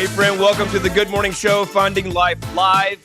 Hey friend, welcome to the Good Morning Show, Finding Life Live.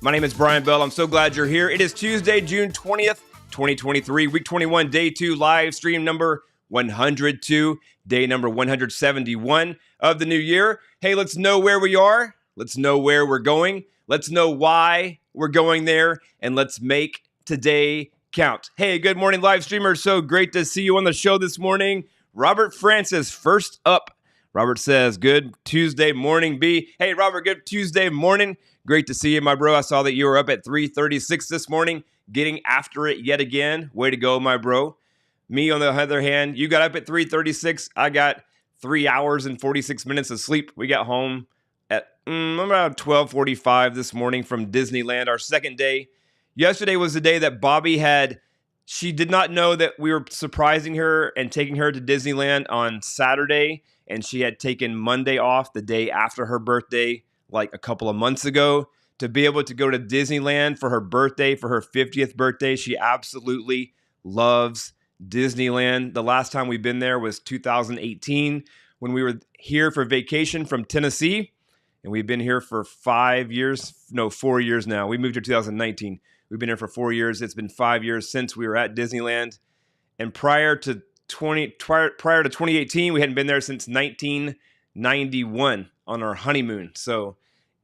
My name is sBrianBell. I'm so glad you're here. It is Tuesday, June 20th, 2023, week 21, day 2, live stream number 102, day number 171 of the new year. Hey, let's know where we are. Let's know where we're going. Let's know why we're going there. And let's make today count. Hey, good morning, live streamers. So great to see you on the show this morning. Robert Francis, first up. Robert says, good Tuesday morning, B. Hey, Robert, good Tuesday morning. Great to see you, my bro. I saw that you were up at 3:36 this morning, getting after it yet again. Way to go, my bro. Me, on the other hand, you got up at 3:36. I got 3 hours and 46 minutes of sleep. We got home at about 12:45 this morning from Disneyland, our second day. Yesterday was the day that Bobby she did not know that we were surprising her and taking her to Disneyland on Saturday. And she had taken Monday off, the day after her birthday, like a couple of months ago, to be able to go to Disneyland for her birthday, for her 50th birthday. She absolutely loves Disneyland. The last time we've been there was 2018 when we were here for vacation from Tennessee. And we've been here for 4 years now. We moved here 2019. We've been here for 4 years. It's been 5 years since we were at Disneyland. And prior to 2018, we hadn't been there since 1991 on our honeymoon. So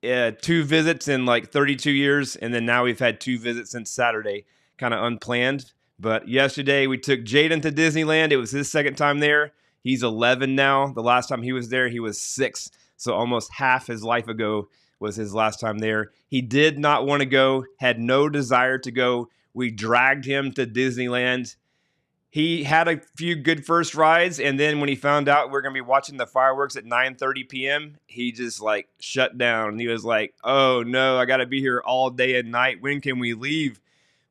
2 visits in like 32 years. And then now we've had 2 visits since Saturday, kind of unplanned. But yesterday we took Jaden to Disneyland. It was his second time there. He's 11 now. The last time he was there, he was 6. So almost half his life ago was his last time there. He did not want to go, had no desire to go. We dragged him to Disneyland. He had a few good first rides, and then when he found out we were going to be watching the fireworks at 9:30 p.m., he just like shut down. He was like, oh no, I got to be here all day and night. When can we leave?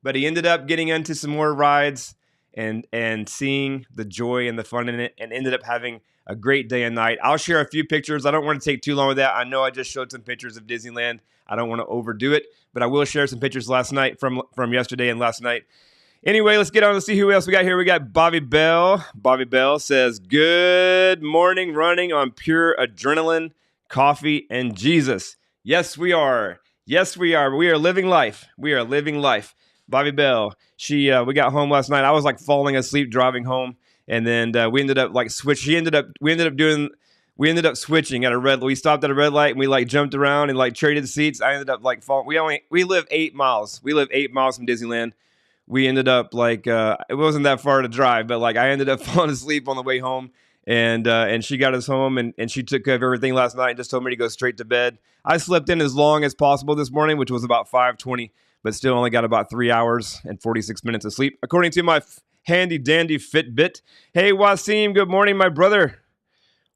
But he ended up getting into some more rides and seeing the joy and the fun in it, and ended up having a great day and night. I'll share a few pictures. I don't want to take too long with that. I know I just showed some pictures of Disneyland. I don't want to overdo it, but I will share some pictures last night from yesterday and last night. Anyway, let's get on to see who else we got here. We got Bobby Bell. Bobby Bell says, good morning, running on pure adrenaline, coffee, and Jesus. Yes, we are. Yes, we are. We are living life. We are living life. Bobby Bell, we got home last night. I was like falling asleep driving home, and then we ended up like switching at a red. We stopped at a red light and we like jumped around and like traded seats. I ended up like falling. We live 8 miles. We live 8 miles from Disneyland. We ended up like it wasn't that far to drive, but like I ended up falling asleep on the way home, and she got us home and she took care of everything last night and just told me to go straight to bed. I slept in as long as possible this morning, which was about 5:20, but still only got about 3 hours and 46 minutes of sleep, according to my handy dandy Fitbit. Hey Wasim, good morning, my brother.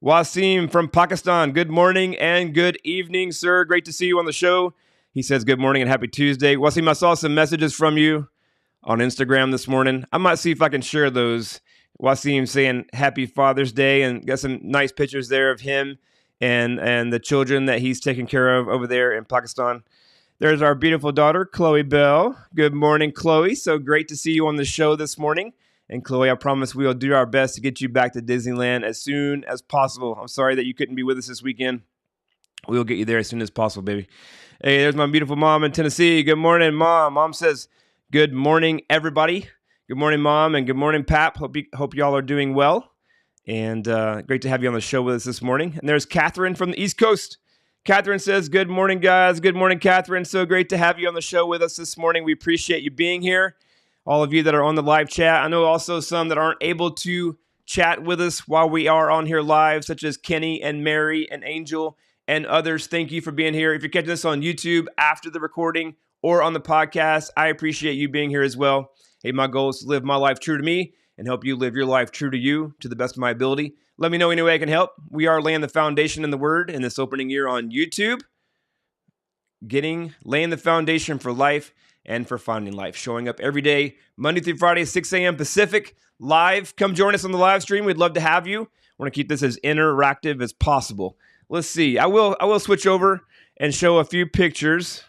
Wasim from Pakistan, good morning and good evening, sir. Great to see you on the show. He says good morning and happy Tuesday. Wasim, I saw some messages from you on Instagram this morning. I might see if I can share those. Wasim saying happy Father's Day, and got some nice pictures there of him and the children that he's taking care of over there in Pakistan. There's our beautiful daughter, Chloe Bell. Good morning, Chloe. So great to see you on the show this morning. And Chloe, I promise we will do our best to get you back to Disneyland as soon as possible. I'm sorry that you couldn't be with us this weekend. We'll get you there as soon as possible, baby. Hey, there's my beautiful mom in Tennessee. Good morning, Mom. Mom says, good morning, everybody. Good morning, Mom, and good morning, Pap. Hope y'all are doing well. And great to have you on the show with us this morning. And there's Catherine from the East Coast. Catherine says, good morning, guys. Good morning, Catherine. So great to have you on the show with us this morning. We appreciate you being here. All of you that are on the live chat. I know also some that aren't able to chat with us while we are on here live, such as Kenny and Mary and Angel and others. Thank you for being here. If you're catching this on YouTube after the recording or on the podcast, I appreciate you being here as well. Hey, my goal is to live my life true to me and help you live your life true to you to the best of my ability. Let me know any way I can help. We are laying the foundation in the Word in this opening year on YouTube. Laying the foundation for life and for finding life. Showing up every day, Monday through Friday, 6 a.m. Pacific, live. Come join us on the live stream. We'd love to have you. I want to keep this as interactive as possible. Let's see. I will switch over and show a few pictures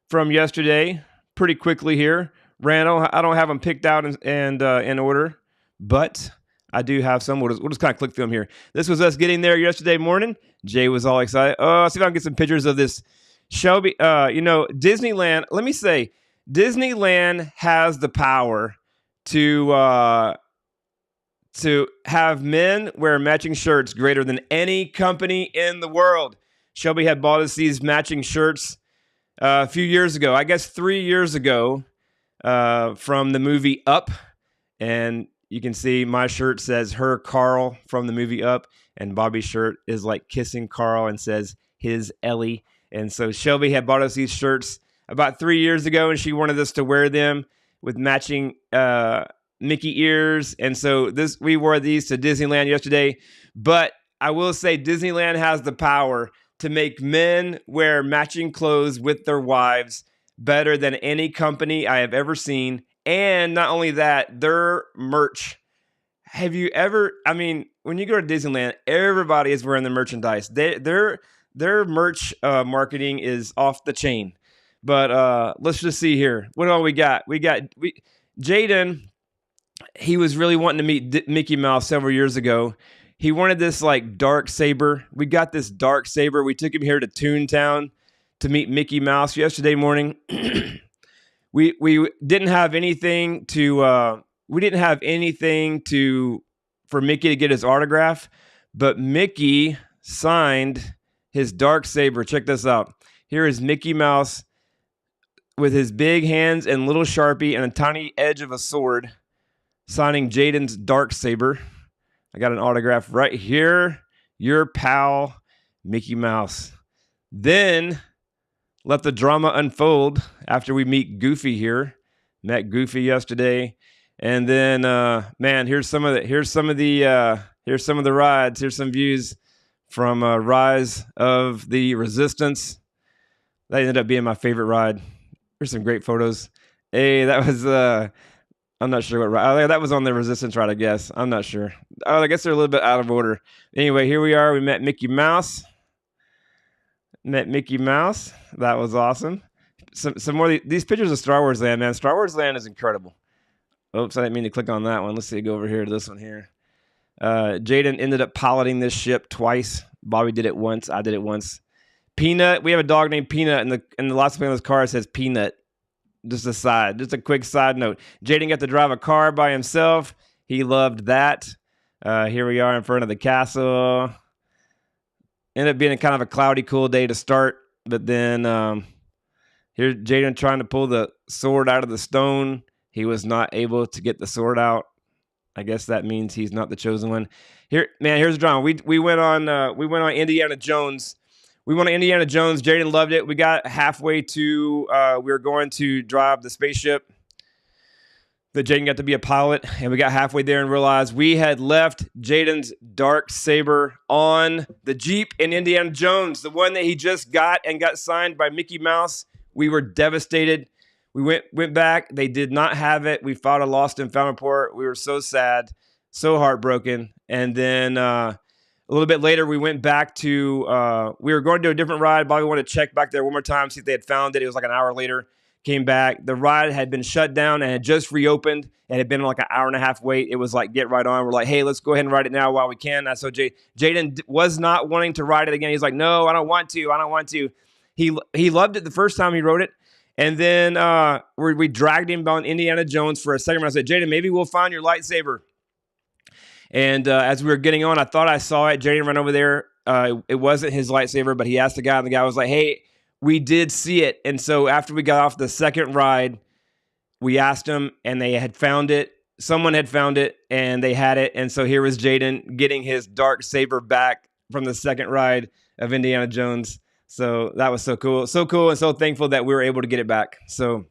from yesterday pretty quickly here. Randall, I don't have them picked out and in order, but I do have some. We'll just kind of click through them here. This was us getting there yesterday morning. Jay was all excited. Oh, I'll see if I can get some pictures of this Shelby. Disneyland. Let me say, Disneyland has the power to have men wear matching shirts greater than any company in the world. Shelby had bought us these matching shirts a few years ago. I guess 3 years ago, from the movie Up. And you can see my shirt says her Carl from the movie Up. And Bobby's shirt is like kissing Carl and says his Ellie. And so Shelby had bought us these shirts about 3 years ago, and she wanted us to wear them with matching Mickey ears. And so we wore these to Disneyland yesterday. But I will say Disneyland has the power to make men wear matching clothes with their wives better than any company I have ever seen. And not only that, their merch. Have you ever, when you go to Disneyland, everybody is wearing the merchandise. Their merch marketing is off the chain. But let's just see here. What all we got? Jaden, he was really wanting to meet Mickey Mouse several years ago. He wanted this like dark saber. We got this dark saber. We took him here to Toontown to meet Mickey Mouse yesterday morning. We didn't have anything for Mickey to get his autograph, but Mickey signed his dark saber. Check this out. Here is Mickey Mouse with his big hands and little Sharpie and a tiny edge of a sword, signing Jaden's dark saber. I got an autograph right here. Your pal, Mickey Mouse. Then let the drama unfold after we meet Goofy here. Met Goofy yesterday. And then, here's some of the rides. Here's some views from Rise of the Resistance. That ended up being my favorite ride. Here's some great photos. Hey, that was, I'm not sure what ride. That was on the Resistance ride, I guess. I'm not sure. I guess they're a little bit out of order. Anyway, here we are. We met Mickey Mouse. That was awesome. Some more of these pictures of Star Wars Land, man. Star Wars Land is incredible. Oops, I didn't mean to click on that one. Let's see, go over here to this one here. Jaden ended up piloting this ship twice. Bobby did it once. I did it once. Peanut, we have a dog named Peanut, and the last plate on this car says Peanut. Just a quick side note. Jaden got to drive a car by himself. He loved that. Here we are in front of the castle. Ended up being kind of a cloudy, cool day to start, but then here's Jaden trying to pull the sword out of the stone. He was not able to get the sword out. I guess that means he's not the chosen one. Here's the drama. We went on Indiana Jones. We went on Indiana Jones. Jaden loved it. We got halfway to we were going to drive the spaceship that Jaden got to be a pilot, and we got halfway there and realized we had left Jaden's dark saber on the Jeep in Indiana Jones, the one that he just got and got signed by Mickey Mouse. We were devastated. We went back. They did not have it. We filed a lost and found report. We were so sad, so heartbroken. And then a little bit later, we went back to, we were going to a different ride. Bobby wanted to check back there one more time, see if they had found it. It was like an hour later. Came back. The ride had been shut down and had just reopened. It had been like an hour and a half wait. It was like, get right on. We're like, hey, let's go ahead and ride it now while we can. So Jaden was not wanting to ride it again. He's like, no, I don't want to. He loved it the first time he rode it. And then we dragged him on Indiana Jones for a second. I said, Jaden, maybe we'll find your lightsaber. And as we were getting on, I thought I saw it. Jaden ran over there. It wasn't his lightsaber, but he asked the guy, and the guy was like, hey, we did see it. And so after we got off the second ride, we asked him, and they had found it. Someone had found it, and they had it. And so here was Jaden getting his dark saber back from the second ride of Indiana Jones. So that was so cool, and so thankful that we were able to get it back. So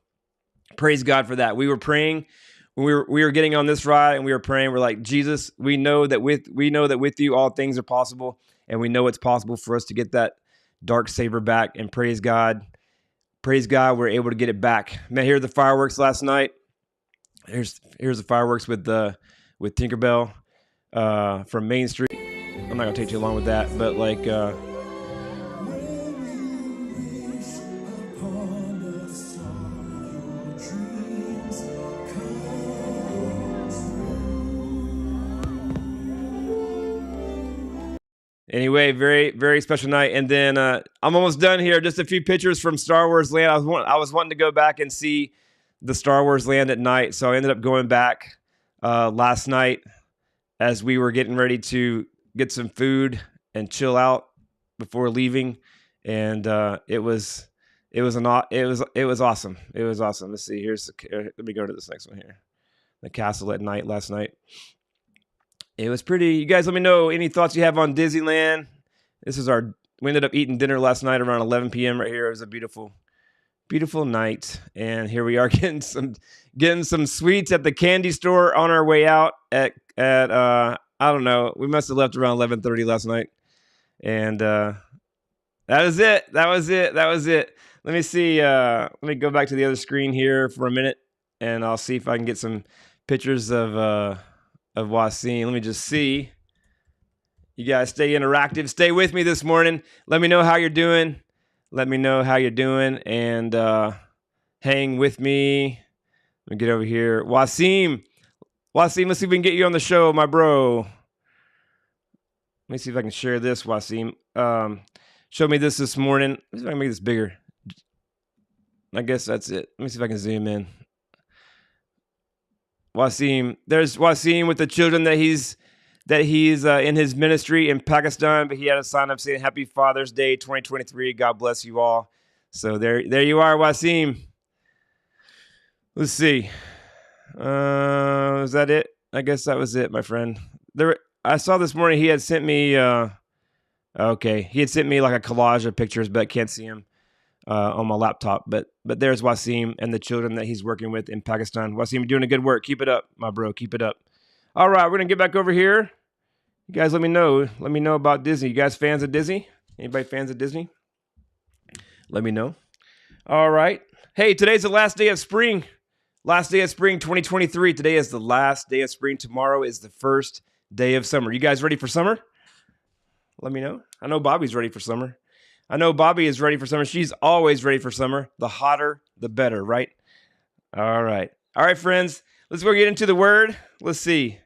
praise God for that. We were praying when we were getting on this ride, and we were praying. We're like, Jesus, we know that with you all things are possible, and we know it's possible for us to get that dark saber back. And praise God, we're able to get it back. Man, here are the fireworks last night. Here's the fireworks with Tinkerbell from Main Street. I'm not gonna take too long with that, but like. Anyway, very, very special night. And then I'm almost done here. Just a few pictures from Star Wars Land. I was wanting to go back and see the Star Wars Land at night, so I ended up going back last night as we were getting ready to get some food and chill out before leaving. And it was awesome. It was awesome. Let's see. Let me go to this next one here. The castle at night last night. It was pretty. You guys let me know any thoughts you have on Disneyland. We ended up eating dinner last night around 11 p.m. right here. It was a beautiful, beautiful night. And here we are getting some sweets at the candy store on our way out at I don't know. We must have left around 11:30 last night. And that was it. Let me see. Let me go back to the other screen here for a minute, and I'll see if I can get some pictures of Wasim. Let me just see. You guys stay interactive. Stay with me this morning. Let me know how you're doing. And hang with me. Let me get over here. Wasim, let's see if we can get you on the show, my bro. Let me see if I can share this, Wasim. Show me this morning. Let me see if I can make this bigger. I guess that's it. Let me see if I can zoom in. Wasim, there's Wasim with the children that he's in his ministry in Pakistan, but he had a sign up saying Happy Father's Day 2023. God bless you all. So there you are, Wasim. Let's see. Is that it? I guess that was it, my friend. I saw this morning he had sent me he had sent me like a collage of pictures, but I can't see him on my laptop. But there's Wasim and the children that he's working with in Pakistan. Wasim, you're doing a good work. Keep it up, my bro. Keep it up. All right, we're gonna get back over here. You guys, let me know. Let me know about Disney. You guys fans of Disney? Anybody fans of Disney? Let me know. All right. Hey, today's the last day of spring. Last day of spring 2023. Today is the last day of spring. Tomorrow is the first day of summer. You guys ready for summer? Let me know. I know Bobby's ready for summer. I know Bobby is ready for summer. She's always ready for summer. The hotter, the better, right? All right. All right, friends. Let's go get into the word. Let's see.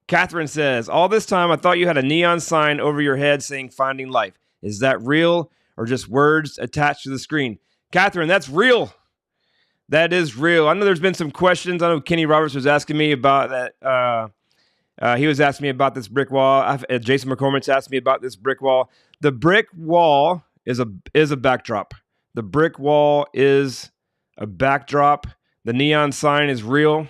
Catherine says, all this time I thought you had a neon sign over your head saying finding life. Is that real or just words attached to the screen? Catherine, that's real. That is real. I know there's been some questions. I know Kenny Roberts was asking me about that. He was asking me about this brick wall. Jason McCormick's asked me about this brick wall. The brick wall is a backdrop. The brick wall is a backdrop. The neon sign is real.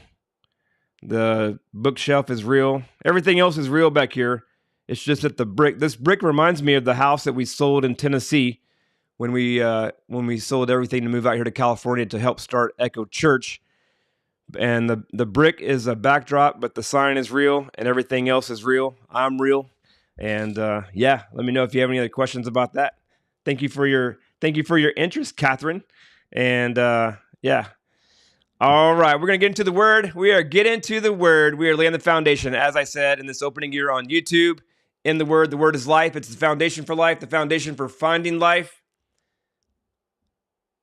The bookshelf is real. Everything else is real back here. It's just that this brick reminds me of the house that we sold in Tennessee when we sold everything to move out here to California to help start Echo Church. And the brick is a backdrop, but the sign is real and everything else is real. I'm real. And let me know if you have any other questions about that. Thank you for your interest, Catherine. And All right, we're going to get into the word. We are getting into the word. We are laying the foundation, as I said, in this opening year on YouTube. In the word is life. It's the foundation for life, the foundation for finding life.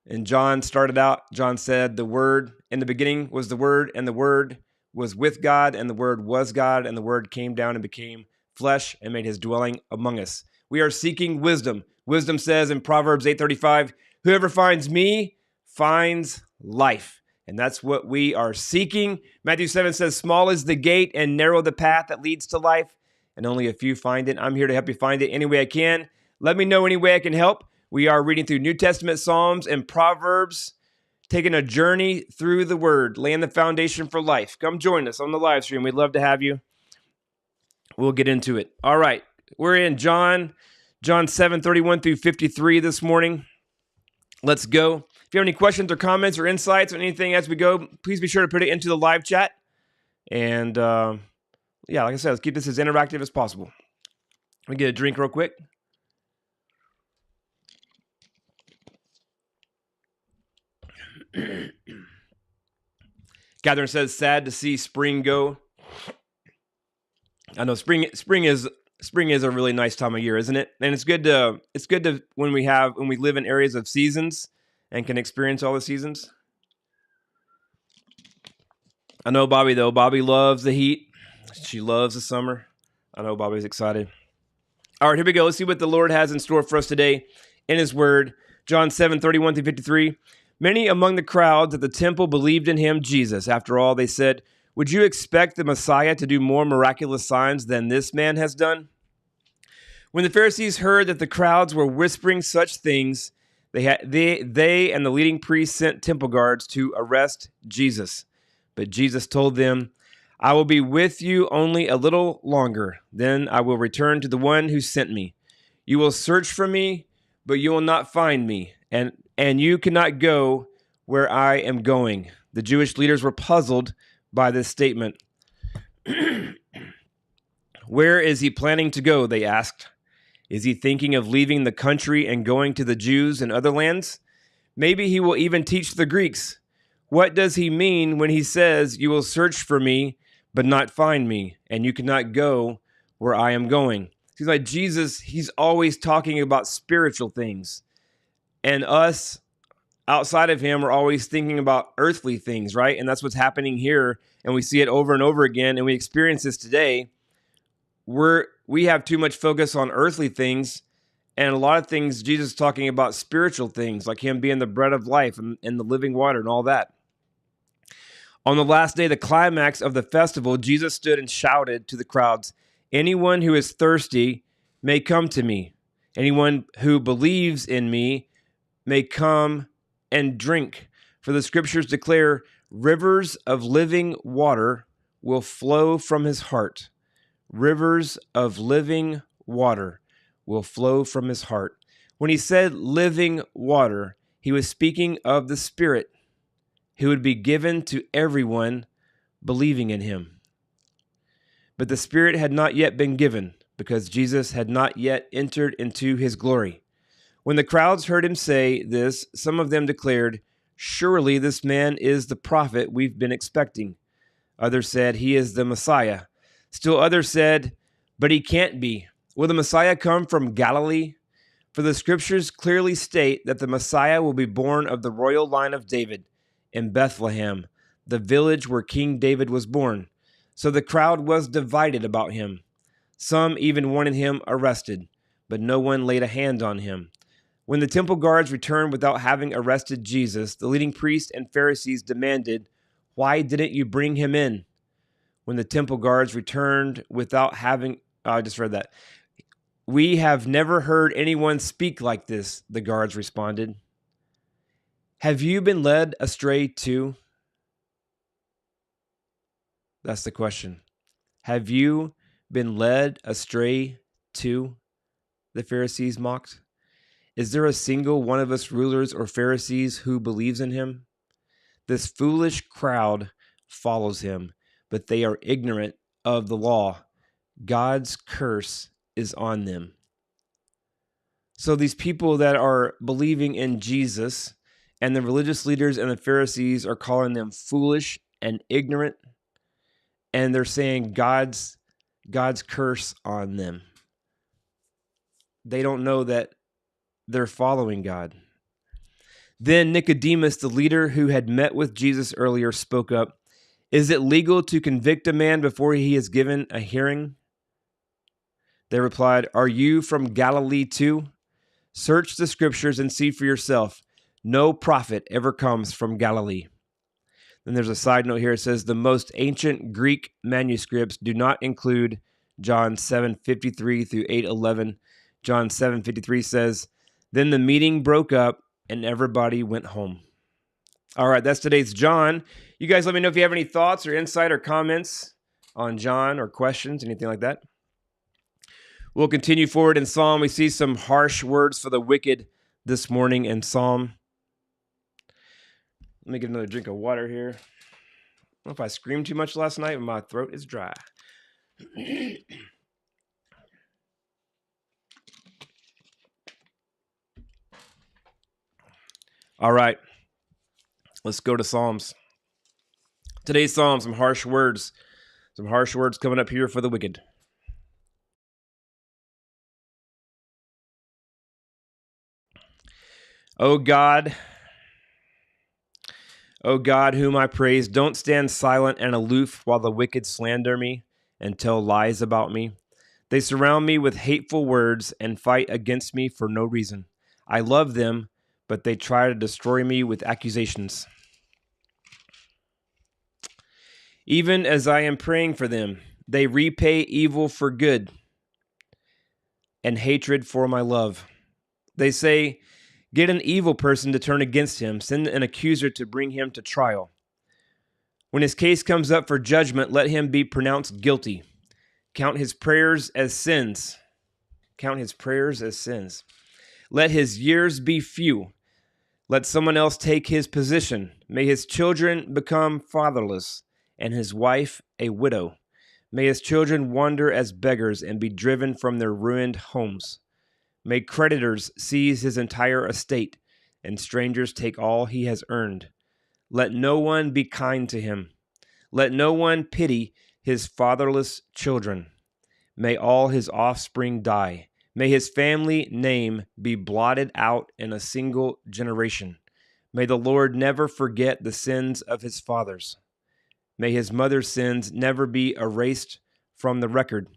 And John said, the word in the beginning was the word, and the word was with God, and the word was God, and the word came down and became flesh and made his dwelling among us. We are seeking wisdom. Wisdom says in Proverbs 8:35, whoever finds me finds life. And that's what we are seeking. Matthew 7 says, small is the gate and narrow the path that leads to life, and only a few find it. I'm here to help you find it any way I can. Let me know any way I can help. We are reading through New Testament Psalms and Proverbs, taking a journey through the word, laying the foundation for life. Come join us on the live stream. We'd love to have you. We'll get into it. All right. We're in John 7:31 through 53 this morning. Let's go. If you have any questions or comments or insights or anything as we go, please be sure to put it into the live chat. And like I said, let's keep this as interactive as possible. Let me get a drink real quick. Catherine says, sad to see spring go. I know spring is a really nice time of year, isn't it? And it's good to when we live in areas of seasons and can experience all the seasons. I know Bobby though. Bobby loves the heat. She loves the summer. I know Bobby's excited. All right, here we go. Let's see what the Lord has in store for us today in his word. John 7:31-53. Many among the crowds at the temple believed in him, Jesus. After all, they said, would you expect the Messiah to do more miraculous signs than this man has done? When the Pharisees heard that the crowds were whispering such things, they and the leading priests sent temple guards to arrest Jesus. But Jesus told them, I will be with you only a little longer. Then I will return to the one who sent me. You will search for me, but you will not find me, and you cannot go where I am going. The Jewish leaders were puzzled by this statement. Where is he planning to go? They asked. Is he thinking of leaving the country and going to the Jews in other lands? Maybe he will even teach the Greeks. What does he mean when he says, you will search for me, but not find me, and you cannot go where I am going? Seems like Jesus, he's always talking about spiritual things. And us, outside of him, are always thinking about earthly things, right? And that's what's happening here. And we see it over and over again, and we experience this today. We have too much focus on earthly things, and a lot of things Jesus is talking about spiritual things, like him being the bread of life and the living water and all that. On the last day, the climax of the festival, Jesus stood and shouted to the crowds, anyone who is thirsty may come to me. Anyone who believes in me may come and drink. For the scriptures declare, rivers of living water will flow from his heart. Rivers of living water will flow from his heart. When he said living water, he was speaking of the Spirit who would be given to everyone believing in him. But the Spirit had not yet been given because Jesus had not yet entered into his glory. When the crowds heard him say this, some of them declared, surely this man is the prophet we've been expecting. Others said, he is the Messiah. Still others said, but he can't be. Will the Messiah come from Galilee? For the scriptures clearly state that the Messiah will be born of the royal line of David in Bethlehem, the village where King David was born. So the crowd was divided about him. Some even wanted him arrested, but no one laid a hand on him. When the temple guards returned without having arrested Jesus, the leading priests and Pharisees demanded, why didn't you bring him in? When the temple guards returned without having... I just read that. We have never heard anyone speak like this, the guards responded. Have you been led astray too? That's the question. Have you been led astray too? The Pharisees mocked. Is there a single one of us rulers or Pharisees who believes in him? This foolish crowd follows him, but they are ignorant of the law. God's curse is on them. So these people that are believing in Jesus, and the religious leaders and the Pharisees are calling them foolish and ignorant, and they're saying God's curse on them. They don't know that they're following God. Then Nicodemus, the leader who had met with Jesus earlier, spoke up. Is it legal to convict a man before he is given a hearing? They replied, are you from Galilee too? Search the scriptures and see for yourself. No prophet ever comes from Galilee. Then there's a side note here. It says the most ancient Greek manuscripts do not include John 7:53 through 8:11. John 7:53 says, then the meeting broke up and everybody went home. All right, that's today's John. You guys let me know if you have any thoughts or insight or comments on John or questions, anything like that. We'll continue forward in Psalm. We see some harsh words for the wicked this morning in Psalm. Let me get another drink of water here. I don't know if I screamed too much last night, but my throat is dry. All right, let's go to Psalms. Today's Psalm, some harsh words coming up here for the wicked. O God, whom I praise, don't stand silent and aloof while the wicked slander me and tell lies about me. They surround me with hateful words and fight against me for no reason. I love them, but they try to destroy me with accusations. Even as I am praying for them, they repay evil for good and hatred for my love. They say, get an evil person to turn against him, send an accuser to bring him to trial. When his case comes up for judgment, let him be pronounced guilty. Count his prayers as sins. Count his prayers as sins. Let his years be few. Let someone else take his position. May his children become fatherless, and his wife a widow. May his children wander as beggars and be driven from their ruined homes. May creditors seize his entire estate, and strangers take all he has earned. Let no one be kind to him. Let no one pity his fatherless children. May all his offspring die. May his family name be blotted out in a single generation. May the Lord never forget the sins of his fathers. May his mother's sins never be erased from the record.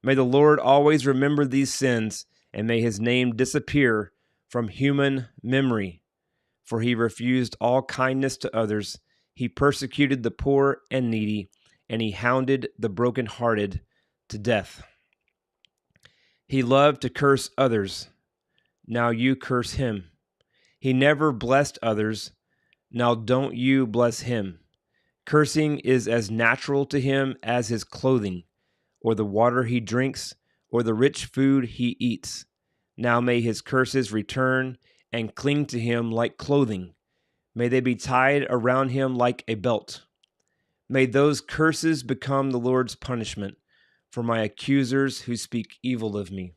May the Lord always remember these sins, and may his name disappear from human memory. For he refused all kindness to others. He persecuted the poor and needy, and he hounded the brokenhearted to death. He loved to curse others. Now you curse him. He never blessed others. Now don't you bless him. Cursing is as natural to him as his clothing, or the water he drinks, or the rich food he eats. Now may his curses return and cling to him like clothing. May they be tied around him like a belt. May those curses become the Lord's punishment for my accusers who speak evil of me.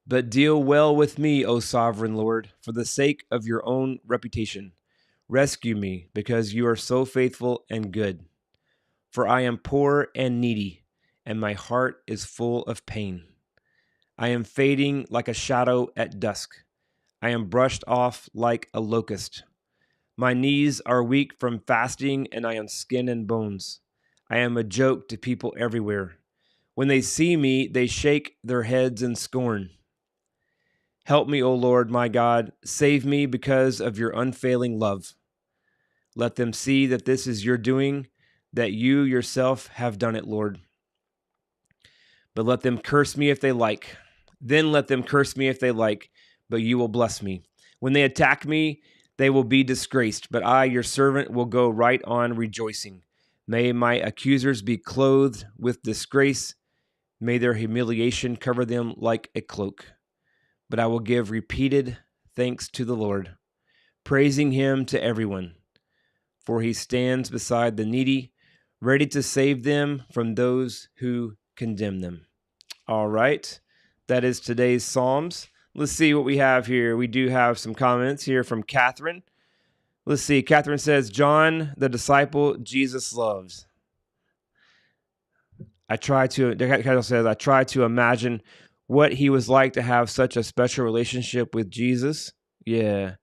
But deal well with me, O sovereign Lord, for the sake of your own reputation. Rescue me, because you are so faithful and good. For I am poor and needy, and my heart is full of pain. I am fading like a shadow at dusk. I am brushed off like a locust. My knees are weak from fasting, and I am skin and bones. I am a joke to people everywhere. When they see me, they shake their heads in scorn. Help me, O Lord, my God. Save me because of your unfailing love. Let them see that this is your doing, that you yourself have done it, Lord. But let them curse me if they like. Then let them curse me if they like, but you will bless me. When they attack me, they will be disgraced, but I, your servant, will go right on rejoicing. May my accusers be clothed with disgrace. May their humiliation cover them like a cloak. But I will give repeated thanks to the Lord, praising him to everyone. For he stands beside the needy, ready to save them from those who condemn them. All right, that is today's Psalms. Let's see what we have here. We do have some comments here from Catherine. Let's see. Catherine says, John, the disciple Jesus loves. Catherine says, I try to imagine what he was like to have such a special relationship with Jesus. Yeah.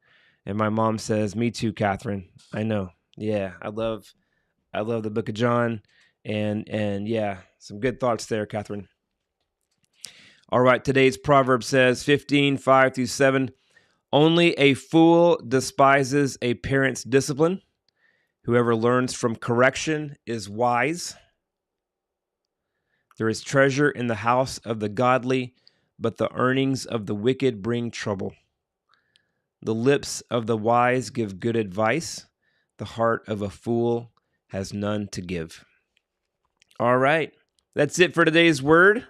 And my mom says, me too, Catherine. I know. Yeah. I love the book of John. And yeah, some good thoughts there, Catherine. All right. Today's proverb says 15:5-7. Only a fool despises a parent's discipline. Whoever learns from correction is wise. There is treasure in the house of the godly, but the earnings of the wicked bring trouble. The lips of the wise give good advice. The heart of a fool has none to give. All right. That's it for today's word.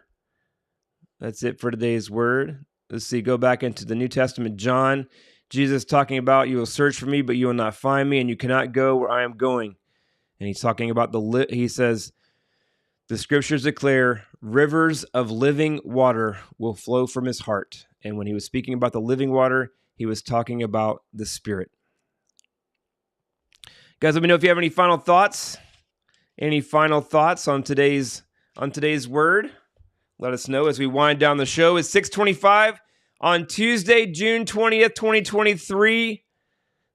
Let's see, go back into the New Testament, John. Jesus talking about, you will search for me, but you will not find me, and you cannot go where I am going. And he's talking about he says, the scriptures declare rivers of living water will flow from his heart. And when he was speaking about the living water, he was talking about the Spirit. Guys, let me know if you have any final thoughts. Any final thoughts on today's word? Let us know as we wind down the show. It's 6:25 on Tuesday, June 20th, 2023.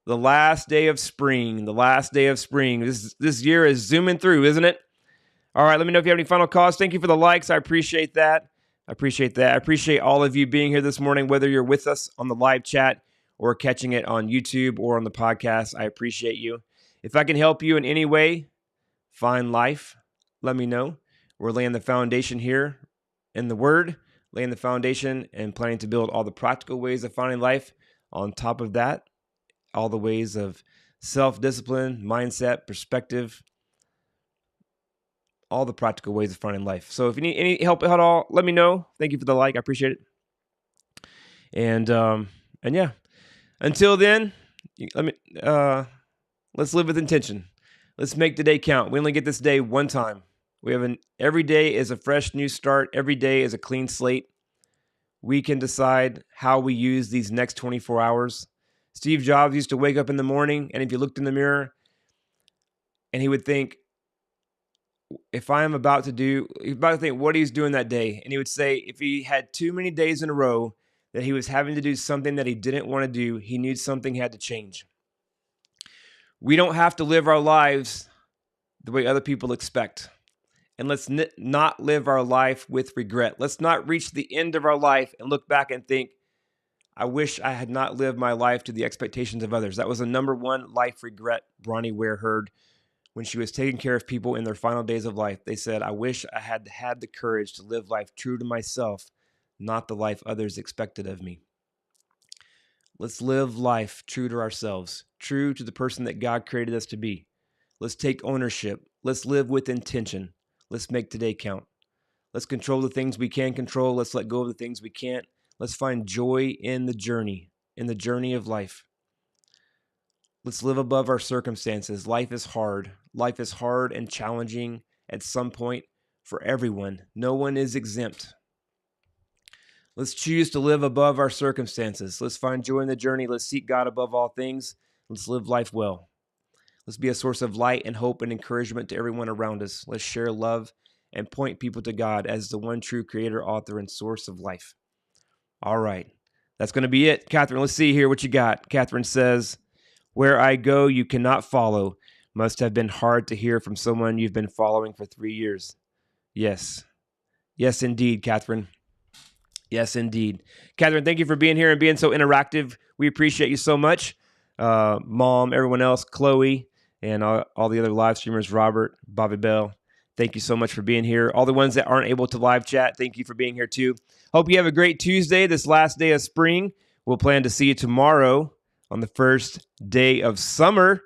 The last day of spring. This year is zooming through, isn't it? All right, let me know if you have any final calls. Thank you for the likes. I appreciate that. I appreciate all of you being here this morning, whether you're with us on the live chat or catching it on YouTube or on the podcast. I appreciate you. If I can help you in any way find life, let me know. We're laying the foundation here in the Word, laying the foundation and planning to build all the practical ways of finding life. On top of that, all the ways of self-discipline, mindset, perspective, all the practical ways of finding life. So if you need any help at all, let me know. Thank you for the like. I appreciate it. And yeah, until then, let's live with intention. Let's make today count. We only get this day one time. Every day is a fresh new start. Every day is a clean slate. We can decide how we use these next 24 hours. Steve Jobs used to wake up in the morning, and if you looked in the mirror, and he would think, he's about to think what he's doing that day. And he would say, if he had too many days in a row that he was having to do something that he didn't want to do, he knew something had to change. We don't have to live our lives the way other people expect. And let's not live our life with regret. Let's not reach the end of our life and look back and think, I wish I had not lived my life to the expectations of others. That was the number one life regret Bronnie Ware heard when she was taking care of people in their final days of life. They said, I wish I had had the courage to live life true to myself, not the life others expected of me. Let's live life true to ourselves, true to the person that God created us to be. Let's take ownership. Let's live with intention. Let's make today count. Let's control the things we can control. Let's let go of the things we can't. Let's find joy in the journey of life. Let's live above our circumstances. Life is hard. Life is hard and challenging at some point for everyone. No one is exempt. Let's choose to live above our circumstances. Let's find joy in the journey. Let's seek God above all things. Let's live life well. Let's be a source of light and hope and encouragement to everyone around us. Let's share love and point people to God as the one true creator, author, and source of life. All right. That's going to be it. Catherine, let's see here what you got. Catherine says, where I go, you cannot follow. Must have been hard to hear from someone you've been following for 3 years. Yes. Yes, indeed, Catherine. Yes, indeed. Catherine, thank you for being here and being so interactive. We appreciate you so much. Mom, everyone else, Chloe, and all the other live streamers, Robert, Bobby Bell. Thank you so much for being here. All the ones that aren't able to live chat, thank you for being here too. Hope you have a great Tuesday, this last day of spring. We'll plan to see you tomorrow on the first day of summer.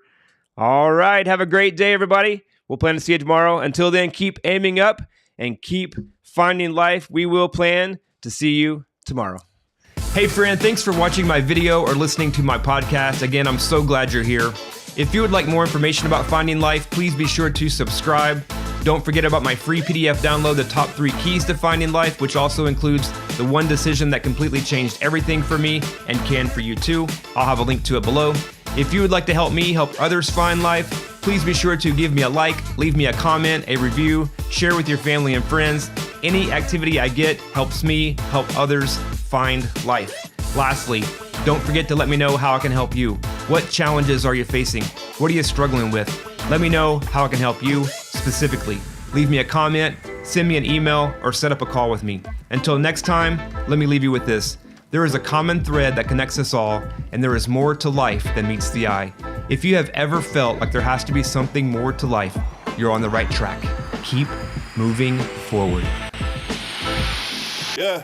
All right, have a great day, everybody. We'll plan to see you tomorrow. Until then, keep aiming up and keep finding life. We will plan to see you tomorrow. Hey friend, thanks for watching my video or listening to my podcast. Again, I'm so glad you're here. If you would like more information about finding life, please be sure to subscribe. Don't forget about my free PDF download, The Top 3 Keys to Finding Life, which also includes the one decision that completely changed everything for me and can for you too. I'll have a link to it below. If you would like to help me help others find life, please be sure to give me a like, leave me a comment, a review, share with your family and friends. Any activity I get helps me help others find life. Lastly, don't forget to let me know how I can help you. What challenges are you facing? What are you struggling with? Let me know how I can help you specifically. Leave me a comment, send me an email, or set up a call with me. Until next time, let me leave you with this. There is a common thread that connects us all, and there is more to life than meets the eye. If you have ever felt like there has to be something more to life, you're on the right track. Keep moving forward. Yeah.